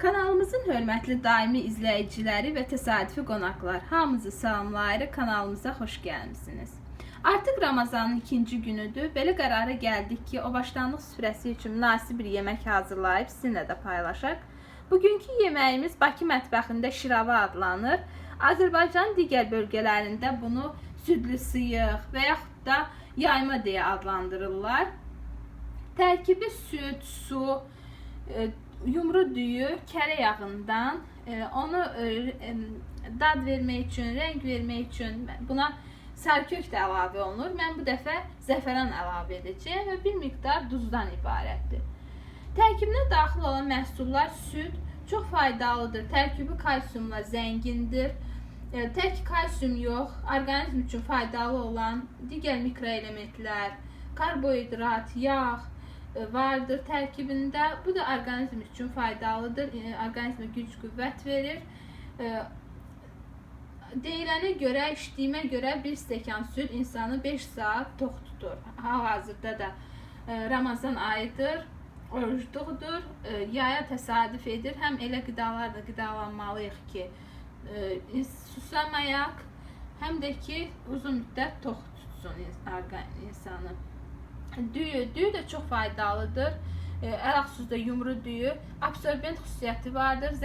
Kanalımızın hörmətli daimi izləyiciləri və təsadüfi qonaqlar, hamınızı salamlayırıq, kanalımıza xoş gəlmisiniz. Artıq Ramazanın ikinci günüdür. Belə qərara gəldik ki, o başlanlıq süfrəsi üçün münasib bir yemək hazırlayıb sizinlə də paylaşaq. Bugünkü yeməyimiz Bakı mətbəxində şirava adlanır. Azərbaycanın digər bölgələrində bunu südlü sıyıq və yaxud da yayma deyə adlandırırlar. Tərkibi süd, su, yumru düyü, kərə yağından, onu dad vermək üçün, rəng vermək üçün buna sarkök də əlavə olunur. Mən bu dəfə zəfəran əlavə edəcəyəm və bir miqdar duzdan ibarətdir. Tərkibinə daxil olan məhsullar süd çox faydalıdır. Tərkibi kalsiumla zəngindir. Tək kalsium yox, orqanizm üçün faydalı olan digər mikroelementlər, karbohidrat, yağ vardır tərkibində. Bu da orqanizm üçün faydalıdır. Orqanizmə güc qüvvət verir. Deyilənə görə, içdiyimə görə bir stəkan süd insanı 5 saat tox tutur. Hal-hazırda da Ramazan ayıdır, orucluqdur, yaya təsadüf edir. Həm elə qidalarla qidalanmalıyıq ki, susamayaq, həm də ki, uzun müddət tox tutsun insanı. Düyü də çox faydalıdır. Əlaqsuzda yumru düyü absorbent xüsusiyyəti vardır.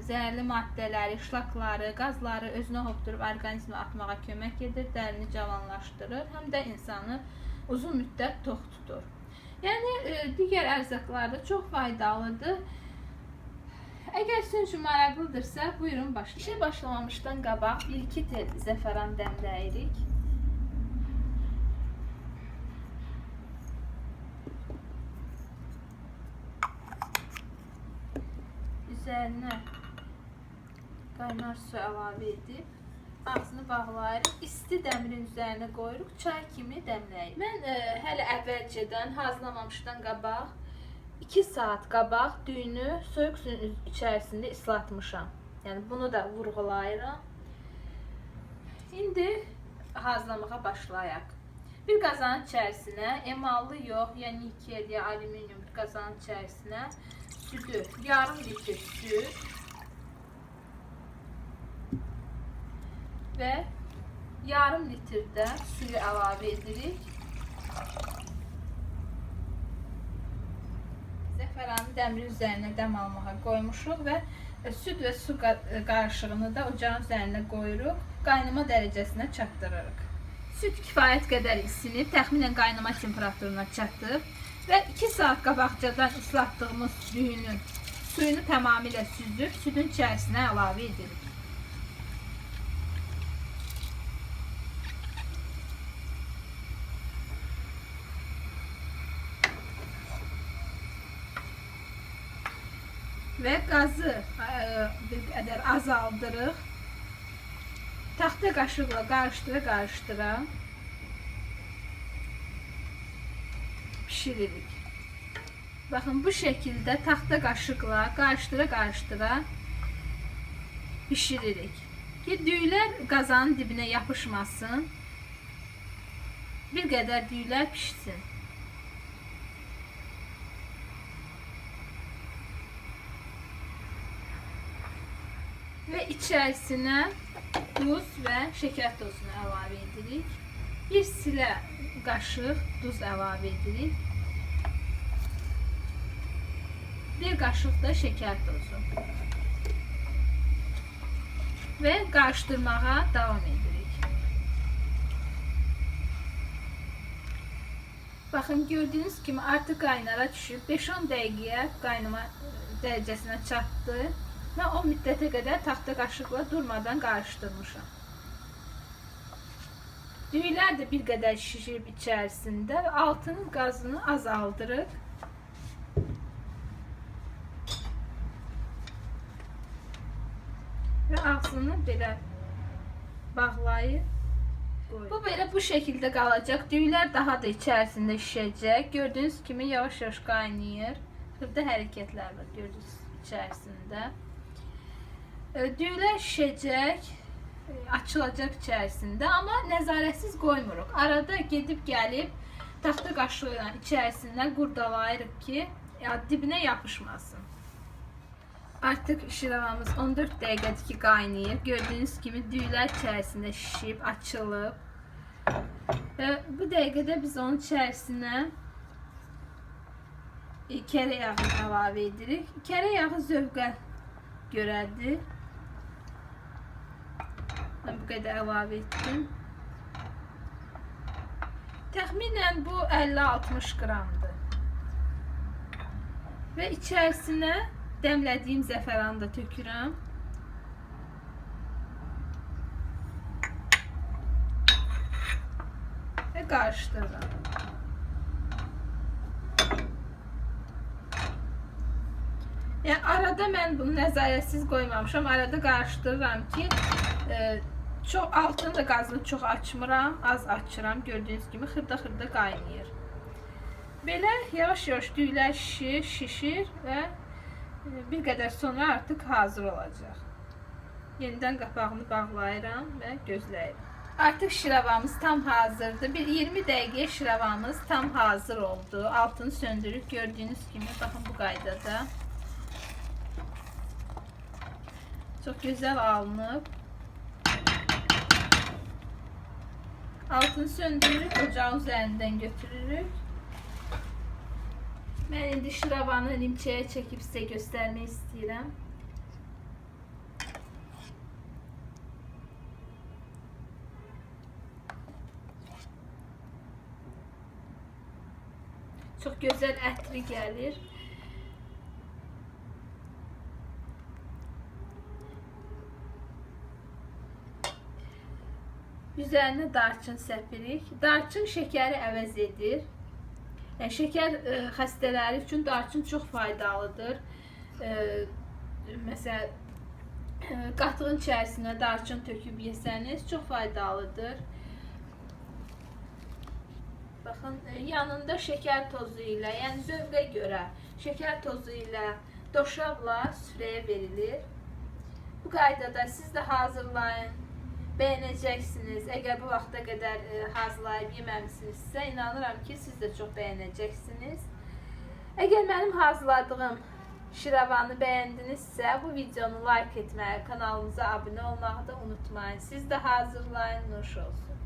Zərərli maddələri, şlakları, qazları özünə hopdurub orqanizmə atmağa kömək edir, dərini cavanlaşdırır, həm də insanı uzun müddət tox tutur. Yəni, digər ərzaqlarda çox faydalıdır. Əgər sizin üçün maraqlıdırsa, buyurun başlayın. İşə başlamamışdan qabaq 1-2 tel zəfəran dəmləyirik. Üzərinə qaynar su əlavə edib ağzını bağlayırıq. İsti dəmirin üzərinə qoyuruq, çay kimi dəmləyirik. Mən hələ əvvəlcədən hazırlamamışdan qabaq 2 saat qabaq düyünü soyuq suyun içərisində islatmışam. Yəni bunu da vurğulayıram. İndi hazırlamağa başlayaq. Bir qazanın içərisinə emallı yox, yəni nikel ya alüminium bir qazanın içərisinə südü, yarım litr süd və yarım litr də suyu əlavə edirik. Zəfəranı dəmir üzərinə dəm almağa qoymuşuq və süd və su qarışığını da ocağın üzərinə qoyuruq. Qaynama dərəcəsinə çatdırırıq. Süd kifayət qədər isinib, təxminən qaynama temperaturuna çatıb və 2 saat qabaqcadan ıslatdığımız düyünün suyunu tamamilə süzüb südün içərisinə əlavə edirik. Və qazı bir qədər azaldırıq. Taxta qaşıqla qarışdıra pişiririk. Baxın, bu şəkildə taxta qaşıqla qarışdıra pişiririk. Ki, düyülər qazanın dibinə yapışmasın. Bir qədər düyülər pişsin. Və içərisinə duz və şəkər tozunu əlavə edirik. Bir silə qaşıq duz əlavə edirik. Bir qaşıq da şəkər tozu. Və qarışdırmağa davam edirik. Baxın, gördüyünüz kimi artıq qaynara düşüb. 5-10 dəqiqəyə qaynama dərəcəsinə çatdı. Və o müddətə qədər taxta qaşıqla durmadan qarışdırmışam. Düyülər də bir qədər şişirib içərisində və altının qazını azaldırıq. Və ağzını belə bağlayıb qoyuruq. Bu belə bu şəkildə qalacaq. Düyülər daha da içərisində şişəcək. Gördüyünüz kimi yavaş-yavaş qaynayır. Xırda hərəkətlər var gördüyünüz içərisində. Düyülər şişəcək, açılacaq içərisində, amma nəzarətsiz qoymuruq. Arada gedib gəlib taxta qaşığı ilə içərisindən qurdalayırıq ki, dibinə yapışmasın. Artıq şiravamız 14 dəqiqədir ki qaynayır. Gördüyünüz kimi düylər içərisində şişib, açılıb. Və bu dəqiqədə biz onun içərisinə kərə yağı əlavə edirik. Kərə yağı zövqə görədir. Mən bu qədər əlavə etdim. Təxminən bu 50-60 qramdır. Və içərisinə dəmlədiyim zəfəranı da tökürəm. Və qarışdırıram. Yəni arada mən bunu nəzarətsiz qoymamışam. Arada qarışdırıram ki, çox altını da qazını çox açmıram, az açıram. Gördüyünüz kimi xırda-xırda qaynayır. Belə yavaş-yavaş düylər şişir və bir qədər sonra artıq hazır olacaq. Yenidən qapağını bağlayıram və gözləyirəm. Artıq şiravamız tam hazırdır. Bir 20 dəqiqəyə şiravamız tam hazır oldu. Altını söndürüb gördüyünüz kimi baxın bu qaydada. Çox gözəl alınıb. Altını söndürürük, ocağın üzərindən götürürük. Mən indi şiravanı limçəyə çəkib sizə göstərmək istəyirəm. Çox gözəl ətri gəlir. Üzərinə darçın səpirik. Darçın şəkəri əvəz edir. Yəni, şəkər xəstələri üçün darçın çox faydalıdır. Məsələn, qatığın içərisinə darçın töküb yesəniz çox faydalıdır. Baxın, yanında şəkər tozu ilə, yəni zövqə görə şəkər tozu ilə doşabla süfrəyə verilir. Bu qaydada siz də hazırlayın. Bəyənəcəksiniz. Əgər bu vaxta qədər hazırlayıb yeməmişsinizsə, inanıram ki, siz də çox bəyənəcəksiniz. Əgər mənim hazırladığım şiravanı bəyəndinizsə, bu videonu like etməyi, kanalımıza abunə olmağı da unutmayın. Siz də hazırlayın, nuş olsun.